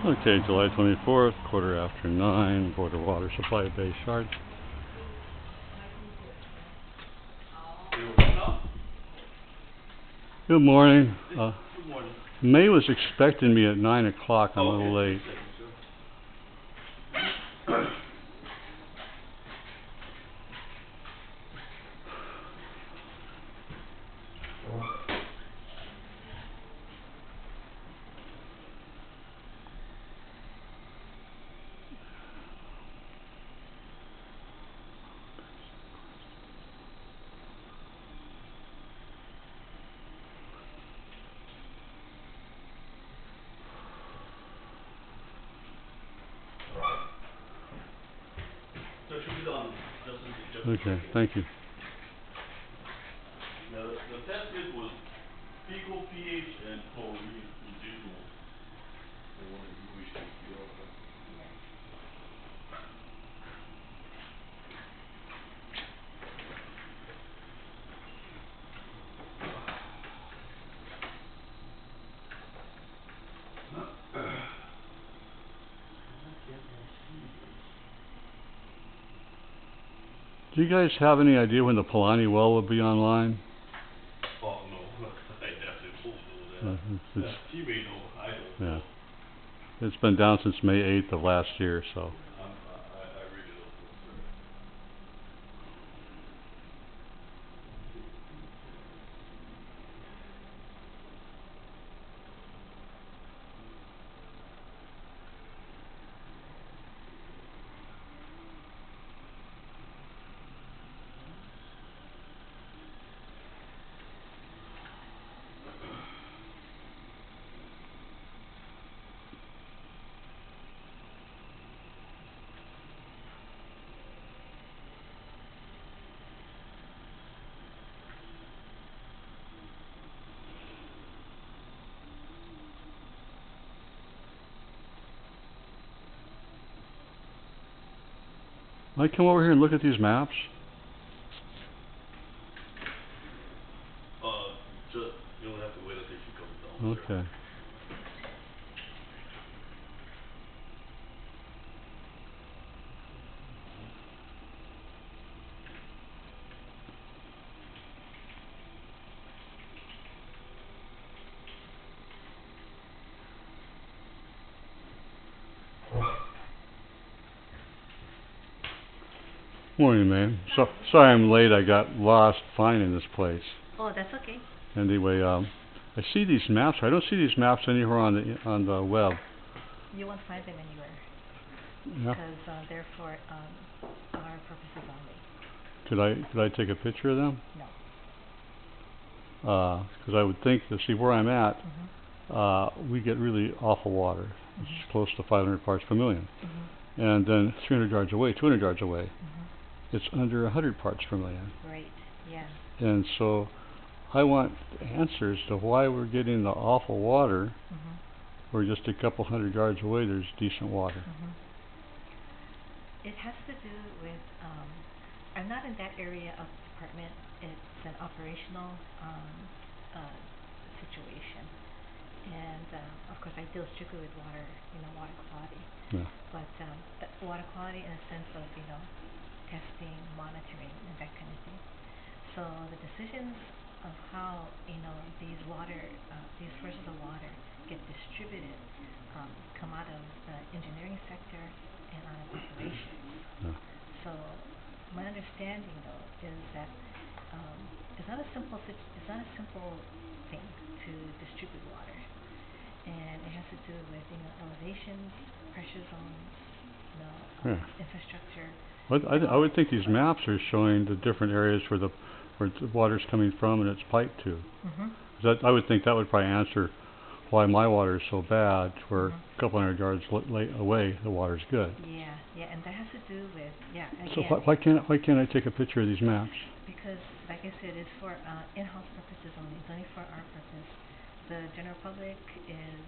Okay, July 24th, quarter after 9, Board of Water Supply, Bay Shard. Good morning. Good morning. May was expecting me at 9 o'clock. I'm a little late. That should be done. Just Okay, thank you. the test kit was fecal pH and chlorine residual. The one that you wish to feel. Do you guys have any idea when the Palani Well will be online? Oh no, I definitely won't know that. He may know, I don't know. Yeah. It's been down since May 8th of last year, so. I really don't know, sir. Might I come over here and look at these maps? Just, you'll have to wait until she comes down, sir. Okay. Morning, ma'am. So sorry I'm late. I got lost finding this place. Oh, that's okay. Anyway, I see these maps. I don't see these maps anywhere on the web. You won't find them anywhere. Yeah. Because they're for our purposes only. Could I take a picture of them? No. Because I would think to see where I'm at, Mm-hmm. we get really awful water. Mm-hmm. It's close to 500 parts per million. Mm-hmm. And then 300 yards away, 200 yards away, Mm-hmm. it's under 100 parts per million. Right. Yeah. And so I want answers to why we're getting the awful water Mm-hmm. where just a couple hundred yards away there's decent water. Mm-hmm. It has to do with, I'm not in that area of the department. It's an operational situation. And of course I deal strictly with water, water quality. Yeah. But water quality in a sense of, testing, monitoring, and that kind of thing. So the decisions of how, these sources of water get distributed come out of the engineering sector and out of operations. Yeah. So my understanding, though, is that it's not a simple thing to distribute water, and it has to do with elevations, pressure zones, infrastructure. I would think these maps are showing the different areas where the water's coming from and it's piped to. Mm-hmm. I would think that would probably answer why my water is so bad, where a couple hundred yards away the water's good. Yeah, and that has to do with again. So why can't I take a picture of these maps? Because, like I said, it's for in-house purposes only. It's only for our purpose. The general public is,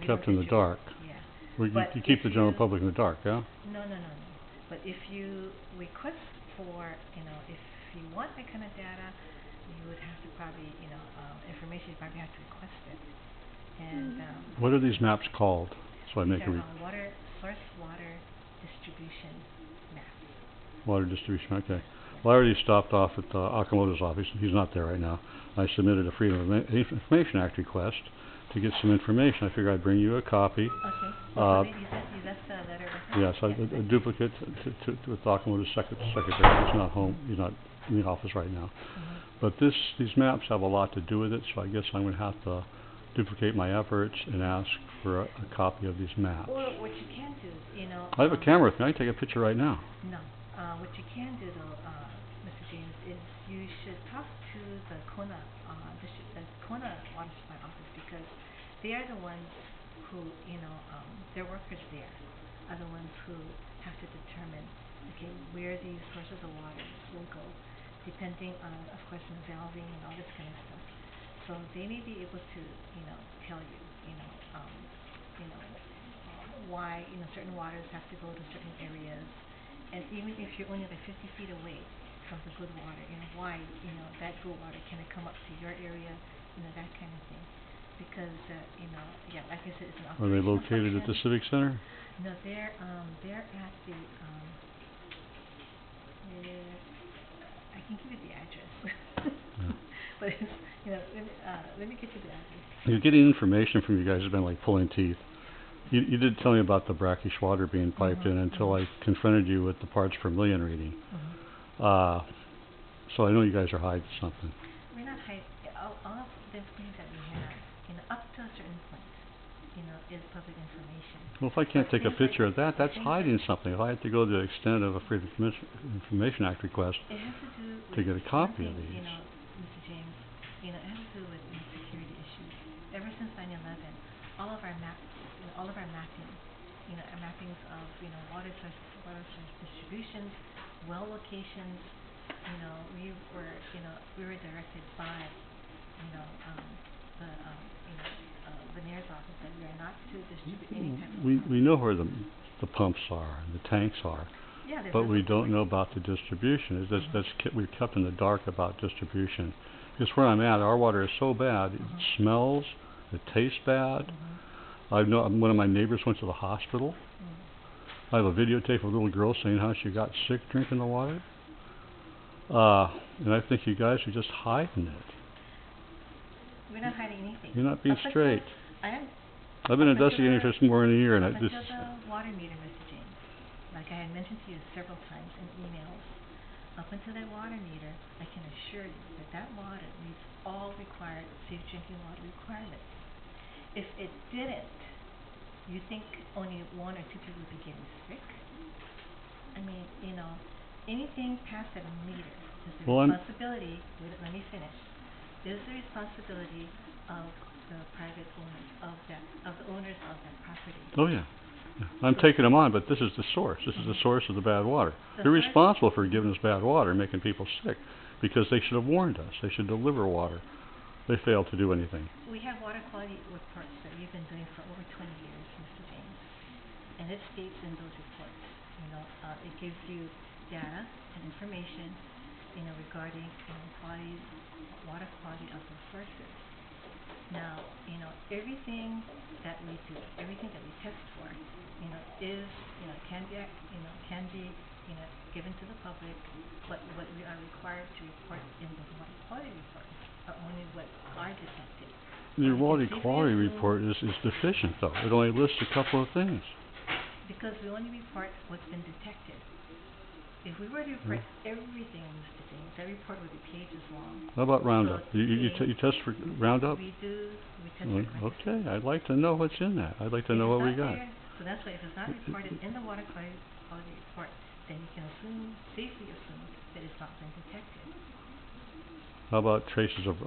kept in the dark. Yeah. You keep the general public in the dark, yeah? No. But if you request for, if you want that kind of data, you would have to probably, information, you probably have to request it. And What are these maps called? So I make these a are source water distribution maps. water distribution. Okay. Well, I already stopped off at Akamoto's office. He's not there right now. I submitted a Freedom of Information Act request to get some information. I figured I'd bring you a copy. Okay. So you left the letter with Yes, a duplicate to Akamoto's secretary. He's not home. He's not in the office right now. But these maps have a lot to do with it, so I guess I'm going to have to duplicate my efforts and ask for a copy of these maps. Or what you can do, I have a camera with me. I can take a picture right now. No. What you can do though, Mr. James, is you should talk to the Kona Water Supply office, because they are the ones who, their workers there are the ones who have to determine, okay, where these sources of water will go, depending on, of course, the valving and all this kind of stuff. So they may be able to, tell you, why, certain waters have to go to certain areas. And even if you're only like 50 feet away from the good water, why, that good water can it come up to your area, that kind of thing. Because, yeah, like I said, it's an operational Are they located at the Civic Center? No, they're at the, I can give you the address. Yeah. But it's, let me get you the address. Getting information from you guys has been like pulling teeth. You did tell me about the brackish water being piped in until I confronted you with the parts per million reading. So I know you guys are hiding something. We're not hiding. All of the information that we have, up to a certain point, is public information. Well, if I can't take a picture of that, that's hiding something. If I had to go to the extent of a Freedom of Information Act request it has to do with to get a copy of these. Mr. James, it has to do with security issues. Ever since 9/11, all of our maps, all of our mapping, our mappings of water source distributions, well locations, we were directed by the mayor's office that we are not to distribute any type of. We know where the pumps are and the tanks are, yeah, but we don't know about the distribution. We're kept in the dark about distribution. Because where I'm at, our water is so bad, it smells, it tastes bad. I know one of my neighbors went to the hospital. I have a videotape of a little girl saying how she got sick drinking the water. And I think you guys are just hiding it. We're not hiding anything. You're not being straight. I've been investigating for more than a year, and I just. The water meter, Mr. James, like I had mentioned to you several times in emails, up until that water meter, I can assure you that water meets all required safe drinking water requirements. If it didn't, you think only 1 or 2 people would be getting sick? I mean, anything past that meter is the responsibility. Let me finish. Is the responsibility of the private owners of the owners of that property. Oh yeah. I'm taking them on, but this is the source. This is the source of the bad water. They're responsible for giving us bad water, making people sick, because they should have warned us. They should deliver water. They failed to do anything. We have water quality reports that we've been doing for over 20 years, Mr. James, and it states in those reports, it gives you data and information, regarding water quality of the sources. Now, everything that we do, everything that we test for, is, can be, given to the public, but what we are required to report in the water quality reports are only what are detected. Your water quality report is deficient, though. It only lists a couple of things. Because we only report what's been detected. If we were to report everything, Mr. James, that report would be pages long. How about Roundup? So you test for Roundup? We do. We test for okay, I'd like to know what's in that. I'd like to know what we got. So that's why if it's not reported in the water quality report, then you can safely assume that it's not been detected. How about traces of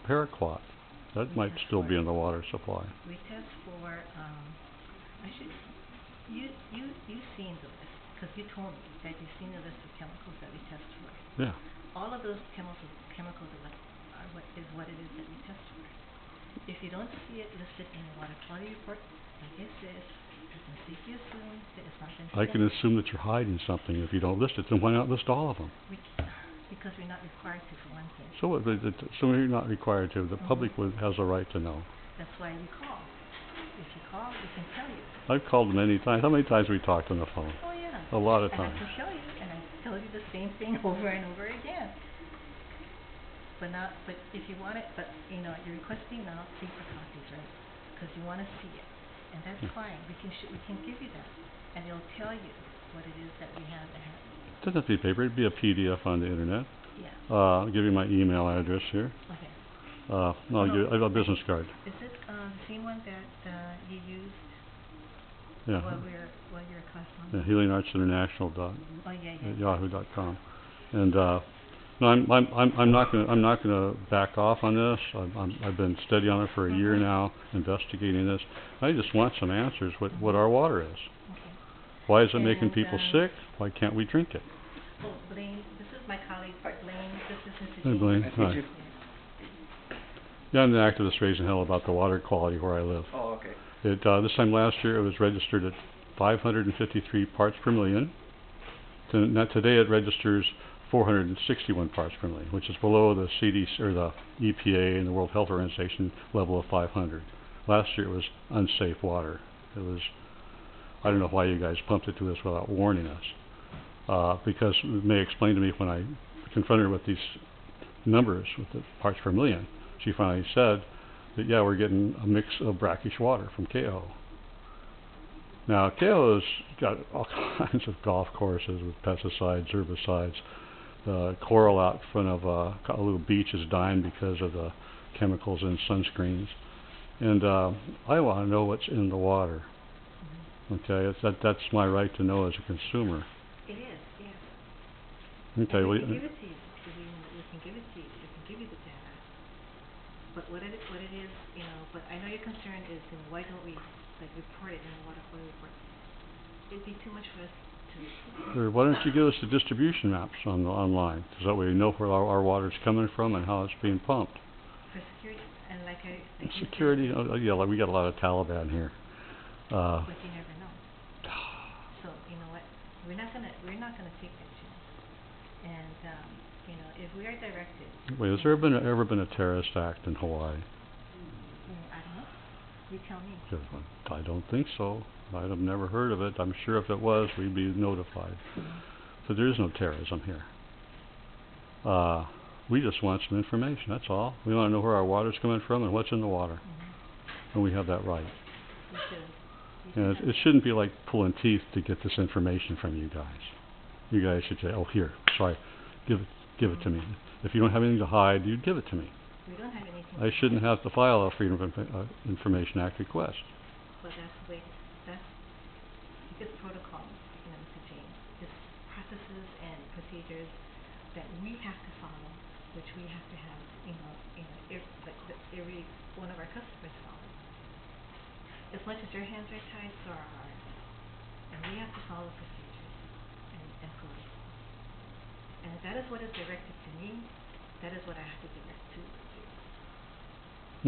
paraquat? That might still be in the water supply. We test for, you've seen the list, because you told me that you've seen the list of chemicals that we test for. Yeah. All of those chemicals are what it is that we test for. If you don't see it listed in the water quality report, like I said, you can safely assume that it's not been detected. I can assume that you're hiding something if you don't list it. Then why not list all of them? Because we're not required to, for one thing. So you're not required to. The public has a right to know. That's why you call. If you call, we can tell you. I've called many times. How many times have we talked on the phone? Oh yeah. A lot of And times. I can show you, and I tell you the same thing over and over again. But if you want it, you're requesting now paper copies, right? Because you want to see it, and that's fine. We can give you that, and it'll tell you what it is that we have to have. It doesn't have to be paper. It'd be a PDF on the internet. Yeah. I'll give you my email address here. Okay. I have a business card. Is it the same one that you used Yeah. while you were corresponding? Yeah, healingartsinternational. Oh yeah. At yahoo.com. And no, I'm not gonna back off on this. I've been steady on it for a year now, investigating this. I just want some answers. What our water is. Okay. Why is it making people sick? Why can't we drink it? Oh, Blaine, this is my colleague, Blaine. This is Mr. Hey, James. Blaine. Nice to Hi. meet you. Yeah, I'm the activist raising hell about the water quality where I live. Oh, okay. This time last year it was registered at 553 parts per million. Now today it registers 461 parts per million, which is below the CDC or the EPA and the World Health Organization level of 500. Last year it was unsafe water. It was, I don't know why you guys pumped it to us without warning us. Because May explained to me when I confronted her with these numbers with the parts per million, she finally said that yeah, we're getting a mix of brackish water from Keahou. Now Keahou's got all kinds of golf courses with pesticides, herbicides. The coral out front of a little beach is dying because of the chemicals in sunscreens. And I want to know what's in the water. Okay, that's my right to know as a consumer. It is, yes. Okay, And well, we can give it to you. We can give it to you. We can give you the data. But what it is, but I know your concern is, why don't we report it in the water quality report? It'd be too much for us to. or why don't you give us the distribution maps online, so that way we know where our water's coming from and how it's being pumped. For security, and like Security, yeah, like we got a lot of Taliban here. But you never know. So you know what? We're not gonna take that chance. And if we are directed. Wait, has there ever been a terrorist act in Hawaii? I don't know. You tell me. I don't think so. I've never heard of it. I'm sure if it was, we'd be notified. So there is no terrorism here. We just want some information, that's all. We want to know where our water's coming from and what's in the water. And we have that right. You should. And it shouldn't be like pulling teeth to get this information from you guys. You guys should say, oh, here, sorry, give it to me. If you don't have anything to hide, you'd give it to me. We don't have anything. I shouldn't have to file a Freedom of Information Act request. But that's the way, that's because protocols, Mr. James, just processes and procedures that we have to follow, which we have to have, every one of our customers follow. As much as their hands are tied, so are ours. And we have to follow procedures and protocols. And if that is what is directed to me, that is what I have to direct to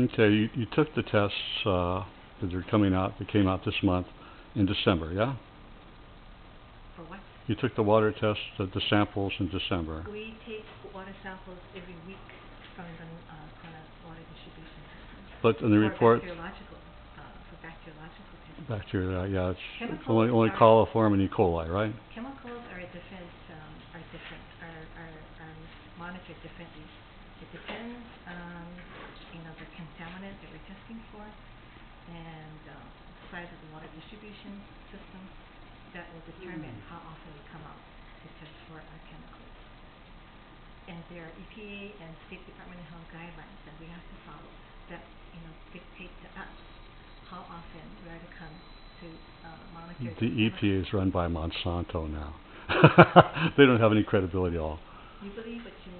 you. Okay, you took the tests that are coming out, that came out this month in December, yeah? For what? You took the water tests, the samples in December. We take water samples every week from the water distribution system. But in the report, For bacteriological testing. bacteria, yeah, it's Chemicals only are coliform and E. coli, right? Chemicals are monitored differently. It depends on the contaminant that we're testing for and the size of the water distribution system. That will determine how often we come out to test for our chemicals. And there are EPA and State Department of Health guidelines that we have to follow that dictate to us how often we are to come to monitor. The EPA is run by Monsanto now. They don't have any credibility at all. You believe, but you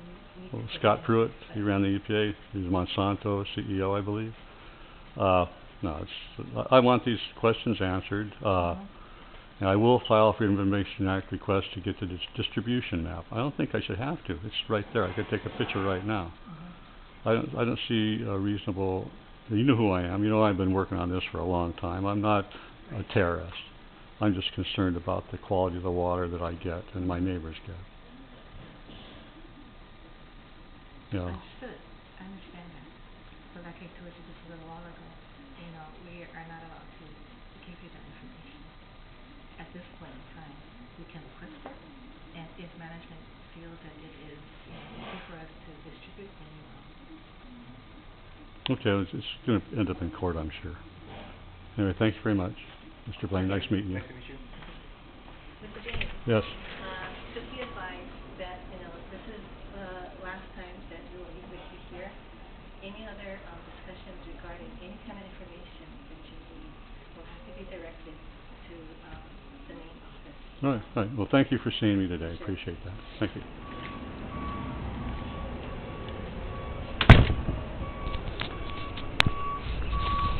need Well, to. Scott Pruitt, he ran the EPA. He's Monsanto CEO, I believe. No, I want these questions answered. And I will file a Freedom of Information Act request to get the distribution map. I don't think I should have to. It's right there. I could take a picture right now. I don't see a reasonable. You know who I am. You know I've been working on this for a long time. I'm not a terrorist. I'm just concerned about the quality of the water that I get and my neighbors get. Understood. I understand that. But like I told you just a little while ago, can request that, and if management feels that it is easy for us to distribute, then we will. Okay, it's going to end up in court, I'm sure. Anyway, thank you very much, Mr. Blaine. Nice meeting you. Nice to meet you. Mr. James, Yes. just be advised that, this is the last time that we will meet with you here. Any other discussions regarding any kind of information that you need will have to be directed to the main office. All right. Well, thank you for seeing me today. I appreciate that. Thank you.